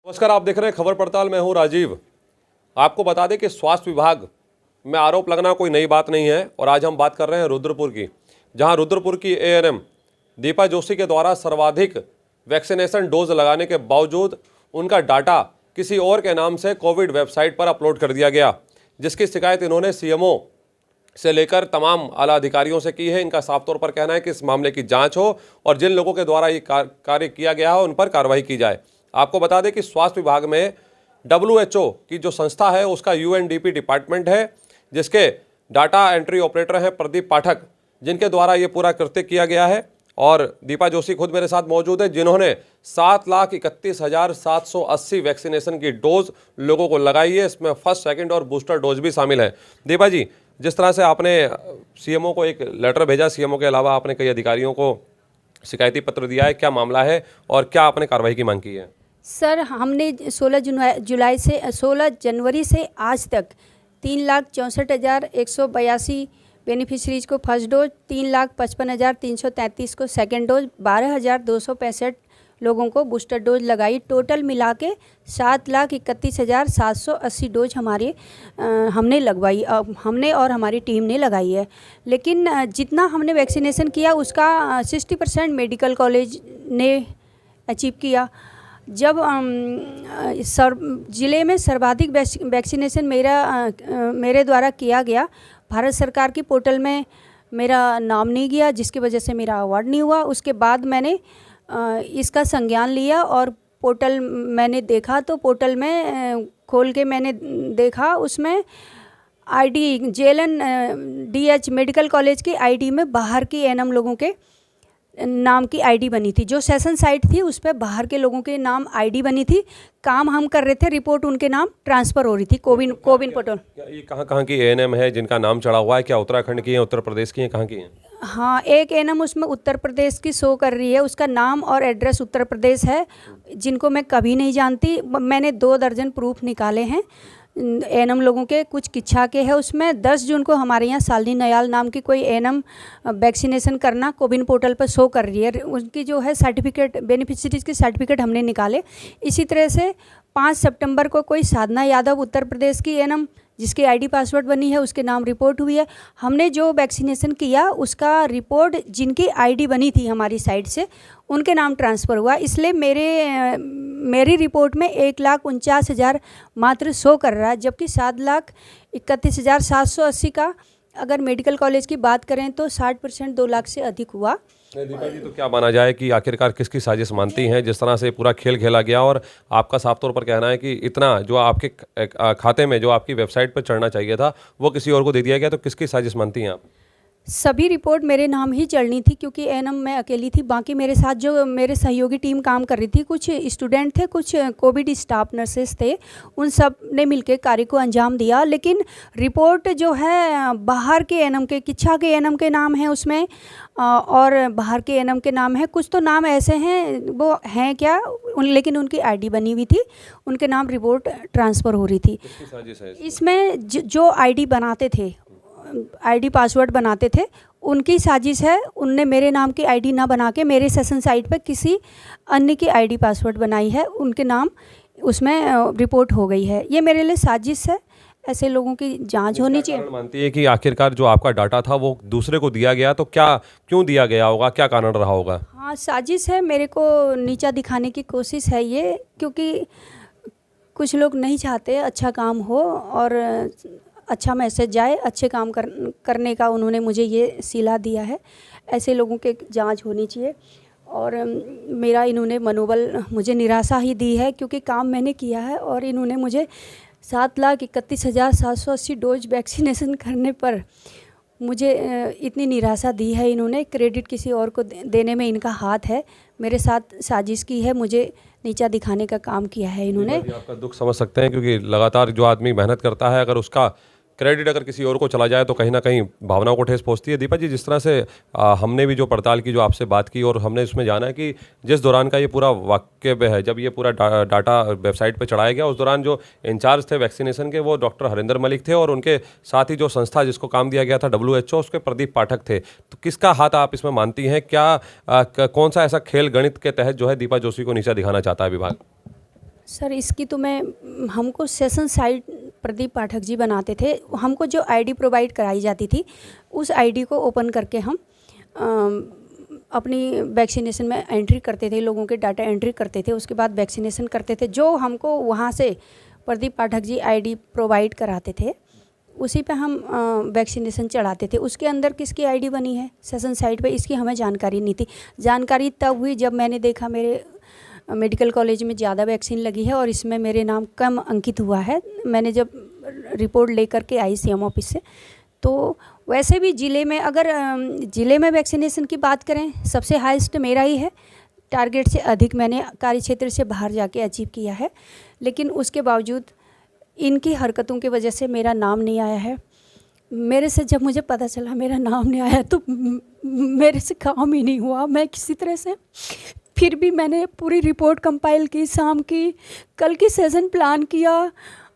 नमस्कार, आप देख रहे हैं खबर पड़ताल। मैं हूं राजीव। आपको बता दें कि स्वास्थ्य विभाग में आरोप लगना कोई नई बात नहीं है और आज हम बात कर रहे हैं रुद्रपुर की, जहां रुद्रपुर की एएनएम दीपा जोशी के द्वारा सर्वाधिक वैक्सीनेशन डोज लगाने के बावजूद उनका डाटा किसी और के नाम से कोविड वेबसाइट पर अपलोड कर दिया गया, जिसकी शिकायत इन्होंने सीएमओ से लेकर तमाम आला अधिकारियों से की है। इनका साफ तौर पर कहना है कि इस मामले की जांच हो और जिन लोगों के द्वारा ये कार्य किया गया है उन पर कार्रवाई की जाए। आपको बता दें कि स्वास्थ्य विभाग में WHO की जो संस्था है उसका UNDP डिपार्टमेंट है, जिसके डाटा एंट्री ऑपरेटर हैं प्रदीप पाठक, जिनके द्वारा ये पूरा कृत्य किया गया है। और दीपा जोशी खुद मेरे साथ मौजूद है, जिन्होंने 7,31,780 वैक्सीनेशन की डोज लोगों को लगाई है। इसमें फर्स्ट, सेकंड और बूस्टर डोज भी शामिल है। दीपा जी, जिस तरह से आपने सीएमओ को एक लेटर भेजा, सीएमओ के अलावा आपने कई अधिकारियों को शिकायती पत्र दिया है, क्या मामला है और क्या आपने कार्रवाई की मांग की है? सर, हमने 16 जनवरी से आज तक 3,64,182 बेनिफिशरीज को फर्स्ट डोज, 3,55,333 को सेकेंड डोज, 12,265 लोगों को बूस्टर डोज लगाई। टोटल मिला के 7,31,780 डोज हमने लगवाई, हमने और हमारी टीम ने लगाई है। लेकिन जितना हमने वैक्सीनेशन किया उसका 60% मेडिकल कॉलेज ने अचीव किया। जब ज़िले में सर्वाधिक वैक्सीनेशन मेरे द्वारा किया गया, भारत सरकार की पोर्टल में मेरा नाम नहीं गया, जिसकी वजह से मेरा अवार्ड नहीं हुआ। उसके बाद मैंने इसका संज्ञान लिया और पोर्टल मैंने देखा, तो पोर्टल में खोल के मैंने देखा, उसमें आईडी JLN-DH मेडिकल कॉलेज की आईडी में बाहर की एएनएम लोगों के नाम की आईडी बनी थी। जो सेशन साइट थी उस पर बाहर के लोगों के नाम आईडी बनी थी। काम हम कर रहे थे, रिपोर्ट उनके नाम ट्रांसफ़र हो रही थी कोविन पोर्टल। ये कहाँ की एएनएम है जिनका नाम चढ़ा हुआ है? क्या उत्तराखंड की है, उत्तर प्रदेश की है, कहाँ की है? हाँ, एक एएनएम उसमें उत्तर प्रदेश की शो कर रही है, उसका नाम और एड्रेस उत्तर प्रदेश है, जिनको मैं कभी नहीं जानती। मैंने 2 दर्जन प्रूफ निकाले हैं एएनएम लोगों के, कुछ किच्छा के हैं उसमें। 10 जून को हमारे यहाँ शालिनी नयाल नाम की कोई एएनएम वैक्सीनेशन करना कोविन पोर्टल पर शो कर रही है, उनकी जो है सर्टिफिकेट, बेनिफिशरीज की सर्टिफिकेट हमने निकाले। इसी तरह से 5 सितंबर को कोई साधना यादव उत्तर प्रदेश की एएनएम जिसकी आईडी पासवर्ड बनी है, उसके नाम रिपोर्ट हुई है। हमने जो वैक्सीनेशन किया उसका रिपोर्ट जिनकी आईडी बनी थी हमारी साइड से, उनके नाम ट्रांसफ़र हुआ। इसलिए मेरी रिपोर्ट में 1,49,000 मात्र शो कर रहा है, जबकि 7,31,780 का अगर मेडिकल कॉलेज की बात करें तो 60% 2 लाख से अधिक हुआ। दीपा जी, तो क्या माना जाए कि आखिरकार किसकी साजिश मानती हैं जिस तरह से पूरा खेल खेला गया? और आपका साफ तौर पर कहना है कि इतना जो आपके खाते में, जो आपकी वेबसाइट पर चढ़ना चाहिए था, वो किसी और को दे दिया गया, तो किसकी साजिश मानती हैं आप? सभी रिपोर्ट मेरे नाम ही चढ़नी थी, क्योंकि एएनएम मैं अकेली थी। बाकी मेरे साथ जो मेरे सहयोगी टीम काम कर रही थी, कुछ स्टूडेंट थे, कुछ कोविड स्टाफ नर्सेस थे, उन सब ने मिलकर कार्य को अंजाम दिया। लेकिन रिपोर्ट जो है बाहर के एएनएम के, किच्छा के एएनएम के नाम है उसमें, और बाहर के एएनएम के नाम है। कुछ तो नाम ऐसे हैं, वो हैं क्या, लेकिन उनकी आईडी बनी हुई थी, उनके नाम रिपोर्ट ट्रांसफ़र हो रही थी। इसमें जो आईडी बनाते थे, आईडी पासवर्ड बनाते थे, उनकी साजिश है। उनने मेरे नाम की आईडी ना बना के मेरे सेशन साइट पर किसी अन्य की आईडी पासवर्ड बनाई है, उनके नाम उसमें रिपोर्ट हो गई है। ये मेरे लिए साजिश है। ऐसे लोगों की जांच होनी चाहिए। मानती है कि आखिरकार जो आपका डाटा था वो दूसरे को दिया गया, तो क्यों दिया गया होगा, क्या कारण रहा होगा? हाँ, साजिश है, मेरे को नीचा दिखाने की कोशिश है ये, क्योंकि कुछ लोग नहीं चाहते अच्छा काम हो और अच्छा मैसेज जाए, अच्छे काम करने का उन्होंने मुझे ये सिला दिया है। ऐसे लोगों के जांच होनी चाहिए। और मेरा इन्होंने मनोबल, मुझे निराशा ही दी है, क्योंकि काम मैंने किया है और इन्होंने मुझे 7,31,780 डोज वैक्सीनेशन करने पर मुझे इतनी निराशा दी है। इन्होंने क्रेडिट किसी और को देने में इनका हाथ है, मेरे साथ साजिश की है, मुझे नीचा दिखाने का काम किया है इन्होंने। आपका दुख समझ सकते हैं, क्योंकि लगातार जो आदमी मेहनत करता है, अगर उसका क्रेडिट अगर किसी और को चला जाए तो कहीं ना कहीं भावनाओं को ठेस पहुंचती है। दीपा जी, जिस तरह से हमने भी जो पड़ताल की, जो आपसे बात की, और हमने इसमें जाना है कि जिस दौरान का ये पूरा वाक्य है, जब ये पूरा डाटा वेबसाइट पे चढ़ाया गया, उस दौरान जो इंचार्ज थे वैक्सीनेशन के, वो डॉक्टर हरिंदर मलिक थे, और उनके साथ ही जो संस्था जिसको काम दिया गया था WHO, उसके प्रदीप पाठक थे। तो किसका हाथ आप इसमें मानती हैं? क्या कौन सा ऐसा खेल गणित के तहत जो है दीपा जोशी को नीचा दिखाना चाहता है विभाग? सर इसकी तो हमको सेशन साइट प्रदीप पाठक जी बनाते थे। हमको जो आईडी प्रोवाइड कराई जाती थी उस आईडी को ओपन करके हम अपनी वैक्सीनेशन में एंट्री करते थे, लोगों के डाटा एंट्री करते थे, उसके बाद वैक्सीनेशन करते थे। जो हमको वहाँ से प्रदीप पाठक जी आईडी प्रोवाइड कराते थे उसी पे हम वैक्सीनेशन चढ़ाते थे। उसके अंदर किसकी आईडी बनी है सेशन साइट पे, इसकी हमें जानकारी नहीं थी। जानकारी तब हुई जब मैंने देखा मेरे मेडिकल कॉलेज में ज़्यादा वैक्सीन लगी है और इसमें मेरे नाम कम अंकित हुआ है। मैंने जब रिपोर्ट लेकर के आई सीएम ऑफिस से, तो वैसे भी ज़िले में अगर ज़िले में वैक्सीनेशन की बात करें सबसे हाईएस्ट मेरा ही है। टारगेट से अधिक मैंने कार्य क्षेत्र से बाहर जाके अचीव किया है, लेकिन उसके बावजूद इनकी हरकतों की वजह से मेरा नाम नहीं आया है। मेरे से जब मुझे पता चला मेरा नाम नहीं आया तो मेरे से काम ही नहीं हुआ। मैं किसी तरह से फिर भी मैंने पूरी रिपोर्ट कंपाइल की, शाम की, कल की सेशन प्लान किया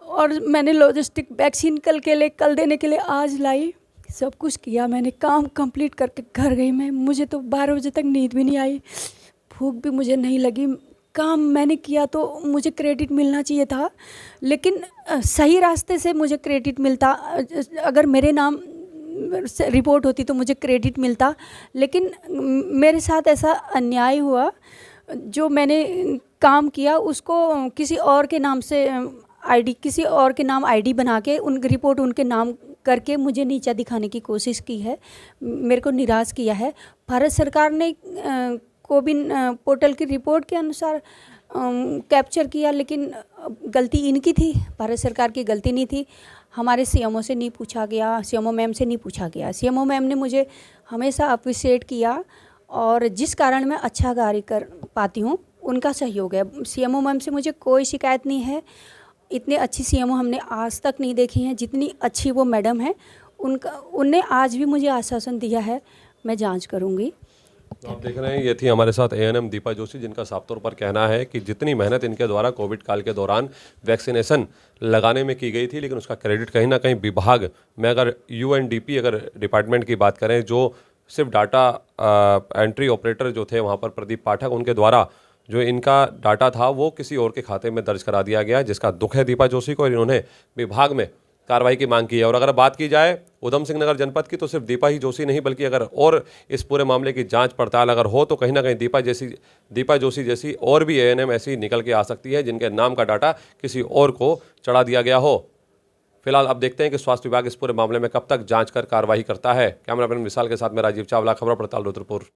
और मैंने लॉजिस्टिक वैक्सीन कल देने के लिए आज लाई। सब कुछ किया मैंने, काम कंप्लीट करके घर गई मैं। मुझे तो 12 बजे तक नींद भी नहीं आई, भूख भी मुझे नहीं लगी। काम मैंने किया तो मुझे क्रेडिट मिलना चाहिए था, लेकिन सही रास्ते से मुझे क्रेडिट मिलता। अगर मेरे नाम से रिपोर्ट होती तो मुझे क्रेडिट मिलता, लेकिन मेरे साथ ऐसा अन्याय हुआ। जो मैंने काम किया उसको किसी और के नाम से किसी और के नाम आईडी बना के रिपोर्ट उनके नाम करके मुझे नीचा दिखाने की कोशिश की है, मेरे को निराश किया है। भारत सरकार ने कोविन पोर्टल की रिपोर्ट के अनुसार कैप्चर किया, लेकिन गलती इनकी थी, भारत सरकार की गलती नहीं थी। हमारे सीएमओ से नहीं पूछा गया, सीएमओ मैम से नहीं पूछा गया। सीएमओ मैम ने मुझे हमेशा अप्रिशिएट किया और जिस कारण मैं अच्छा कार्य कर पाती हूँ उनका सहयोग है। सीएमओ मैम से मुझे कोई शिकायत नहीं है। इतने अच्छी सीएमओ हमने आज तक नहीं देखी हैं जितनी अच्छी वो मैडम है। उनने आज भी मुझे आश्वासन दिया है, मैं जांच करूँगी। तो आप देख रहे हैं ये थी हमारे साथ एएनएम दीपा जोशी, जिनका साफ तौर पर कहना है कि जितनी मेहनत इनके द्वारा कोविड काल के दौरान वैक्सीनेशन लगाने में की गई थी, लेकिन उसका क्रेडिट कहीं ना कहीं विभाग में, अगर यूएनडीपी अगर डिपार्टमेंट की बात करें, जो सिर्फ डाटा एंट्री ऑपरेटर जो थे वहाँ पर प्रदीप पाठक, उनके द्वारा जो इनका डाटा था वो किसी और के खाते में दर्ज करा दिया गया, जिसका दुख है दीपा जोशी को। और इन्होंने विभाग में कार्रवाई की मांग की है। और अगर बात की जाए उधम सिंह नगर जनपद की, तो सिर्फ दीपा ही जोशी नहीं, बल्कि अगर और इस पूरे मामले की जांच पड़ताल अगर हो तो कहीं ना कहीं दीपा जोशी जैसी और भी एएनएम ऐसी निकल के आ सकती है जिनके नाम का डाटा किसी और को चढ़ा दिया गया हो। फिलहाल अब देखते हैं कि स्वास्थ्य विभाग इस पूरे मामले में कब तक जांच कर कार्रवाई करता है। कैमरामैन विशाल के साथ मैं राजीव चावला, खबर पड़ताल रुद्रपुर।